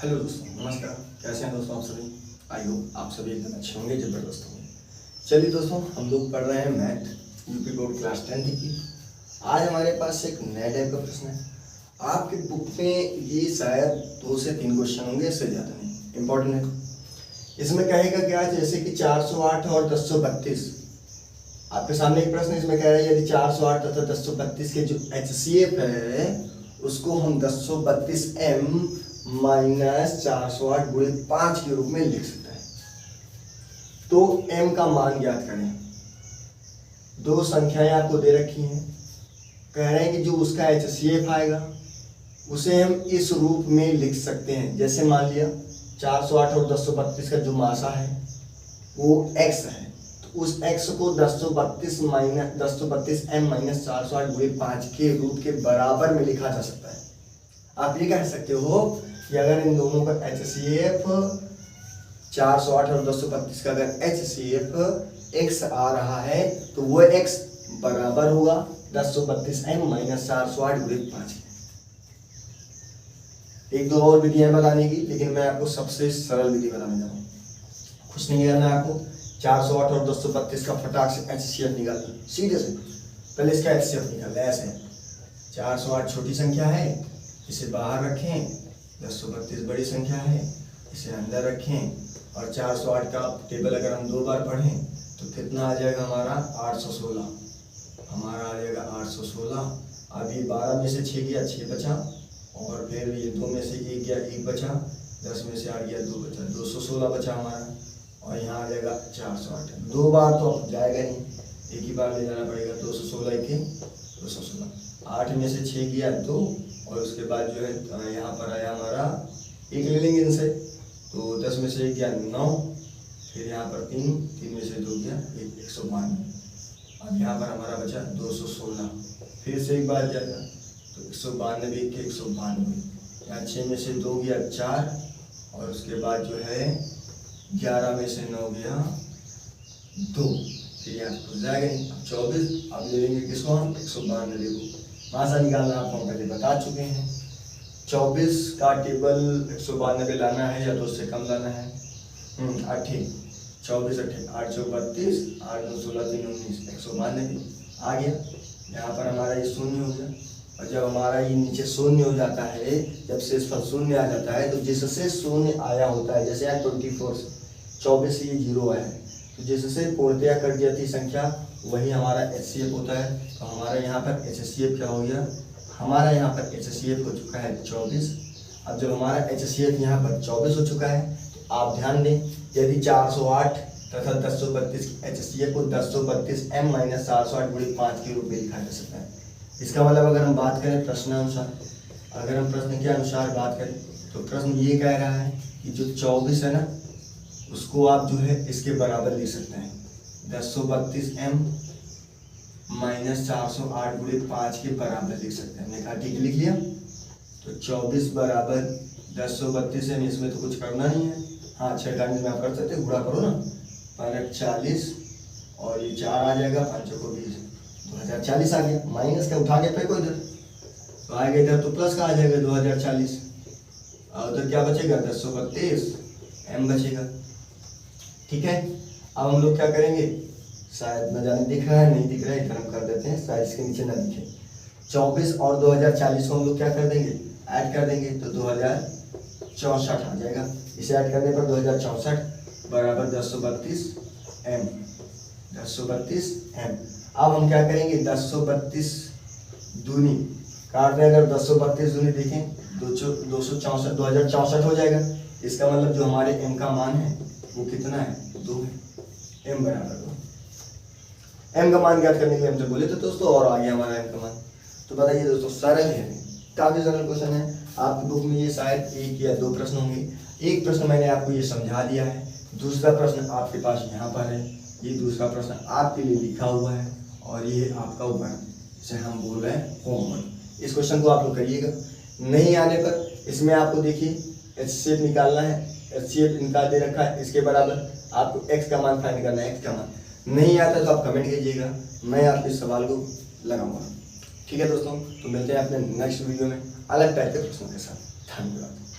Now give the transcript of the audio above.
Hello दोस्तों, नमस्कार। कैसे हैं दोस्तों आप सभी? आई होप आप सभी एकदम अच्छे होंगे, जबरदस्त होंगे। चलिए दोस्तों, हम लोग पढ़ रहे हैं मैथ यूपी बोर्ड क्लास 10 की। आज हमारे पास एक नया टाइप का प्रश्न है। आपकी बुक में ये शायद 2 से 3 क्वेश्चन होंगे, इससे ज़्यादा नहीं। इंपॉर्टेंट है। इसमें कहेगा क्या, जैसे कि 408 और 1032। आपके सामने एक प्रश्न इसमें कह रहा है, यदि 408 तथा 1032 के जो HCF है उसको हम 1032M माइनस 408 गुणे 5 के रूप में लिख सकते हैं, तो m का मान ज्ञात करें। 2 संख्याएं आपको दे रखी हैं। कह रहे हैं कि जो उसका HCF आएगा उसे हम इस रूप में लिख सकते हैं। जैसे मान लिया 408 और 1032 का जो मासा है वो x है, तो उस x को 1032 माइनस 1032m माइनस 408 गुणे 5 के रूट के बराबर में लिखा जा सकता है। आप ये कह सकते हो कि अगर इन दोनों का HCF 408 और 1032 का अगर HCF x आ रहा है तो वो x बराबर होगा 1032m माइनस 408 गुणे 5 के। एक दो और विधियां बताने की, लेकिन मैं आपको सबसे सरल विधि बताने जा रहा हूँ। कुछ नहीं करना है आपको। 408 और 1032 का फटाक से HCF निकालना, सीधे से पहले इसका HCF निकालना। ऐसे 408 छोटी संख्या है, इसे बाहर रखें। 1032 बड़ी संख्या है, इसे अंदर रखें। और 408 का टेबल अगर हम 2 बार पढ़ें तो कितना आ जाएगा हमारा 816। हमारा आ जाएगा 816। अब ये 12 में से 6 गया, 6 बचा। और फिर ये 2 में से 1 गया, 1 बचा। 10 में से 8 गया, 2 बचा, 216 बचा हमारा। और यहाँ आ जाएगा 408। 2 बार तो अब जाएगा नहीं, एक ही बार ले जाना पड़ेगा। 216 के 216। 8 में से 6 गया, 2। और उसके बाद जो है यहाँ पर आया हमारा 1 ले लेंगे इनसे, तो 10 में से 1 गया, 9। फिर यहाँ पर 3 में से 2 गया, 192। अब यहाँ पर हमारा बचा 216। फिर से एक बार जाएगा तो 192 के 192। यहाँ 6 में से 2 गया, 4। और उसके बाद जो है 11 में से 9 गया, 2। फिर यहाँ खुल जाएगा 24। अब ले लेंगे किसको हम, 192 को। मासा निकालना आपको हम पहले बता चुके हैं। 24 का टेबल 192 लाना है या तो उससे कम लाना है। 8 24 8 8 चौक 32, 8 2 16 3 19, 192 आ गया। यहाँ पर हमारा ये शून्य हो गया। और जब हमारा ये नीचे शून्य हो जाता है, जब शेषफल शून्य आ जाता है, तो जिससे शून्य आया होता है, जैसे यहाँ 24 24 से ये 0 आया है, तो जिससे पूर्णतया कट जाती संख्या वही हमारा HCF होता है। तो हमारा यहाँ पर HCF क्या हो गया, हमारा यहाँ पर HCF हो चुका है 24। अब जब हमारा HCF यहाँ पर 24 हो चुका है, तो आप ध्यान दें, यदि 408 तथा 1032 की HCF को 1032M माइनस 408 गुणे 5 के रूप में लिखा जा सकता है। इसका मतलब अगर हम बात करें प्रश्नानुसार, अगर हम प्रश्न के अनुसार बात करें तो प्रश्न ये कह रहा है कि जो 24 है ना, उसको आप जो है इसके बराबर लिख सकते हैं। 1032M माइनस 408 गुणे 5 के बराबर लिख सकते हैं। हमने कहा ठीक लिख लिया। तो 24 बराबर 1032M, इसमें तो कुछ करना नहीं है। हाँ, 6 का में आप कर सकते हैं, गुणा करो ना। 40 और ये 4 आ जाएगा, 5 को 20, 2040 आ गया। माइनस का उठा के फेंको इधर, तो आएगा इधर तो प्लस का आ जाएगा 2040। और उधर क्या बचेगा, 1032M बचेगा। ठीक है। अब हम लोग क्या करेंगे, शायद न जाने दिख रहा है नहीं दिख रहा है, इधर हम कर देते हैं, शायद इसके नीचे ना दिखे। 24 और 2040 को हम लोग क्या कर देंगे, ऐड कर देंगे, तो 2064 आ जाएगा। इसे ऐड करने पर 2064 बराबर 1032M। 1032M। अब हम क्या करेंगे, 1032 दूनी काट दें। अगर 1032 दूनी देखें 264, 2064 हो जाएगा। इसका मतलब जो हमारे M का मान है वो कितना है, 2 है। M बराबर 2। M का मान ज्ञात करने के लिए हमसे बोले थे दोस्तों, और आ गया हमारा M का मान। तो बताइए दोस्तों, सरल है, काफी सरल क्वेश्चन है। आपकी बुक में ये शायद 1 या 2 प्रश्न होंगे। एक प्रश्न मैंने आपको ये समझा दिया है, दूसरा प्रश्न आपके पास यहाँ पर है। ये दूसरा प्रश्न आपके लिए लिखा हुआ है, और ये आपका ऊपर जिसे हम बोल रहे हैं होमवर्क। इस क्वेश्चन को आप लोग करिएगा। नहीं आने पर इसमें आपको देखिए HCF निकालना है। HCF निकाल दे रखा है, इसके बराबर आपको x का मान फाइंड करना है। x का मान नहीं आता तो आप कमेंट कीजिएगा, मैं आपके सवाल को लगाऊंगा। ठीक है दोस्तों, तो मिलते हैं अपने नेक्स्ट वीडियो में अलग टाइप के प्रश्नों के साथ। धन्यवाद।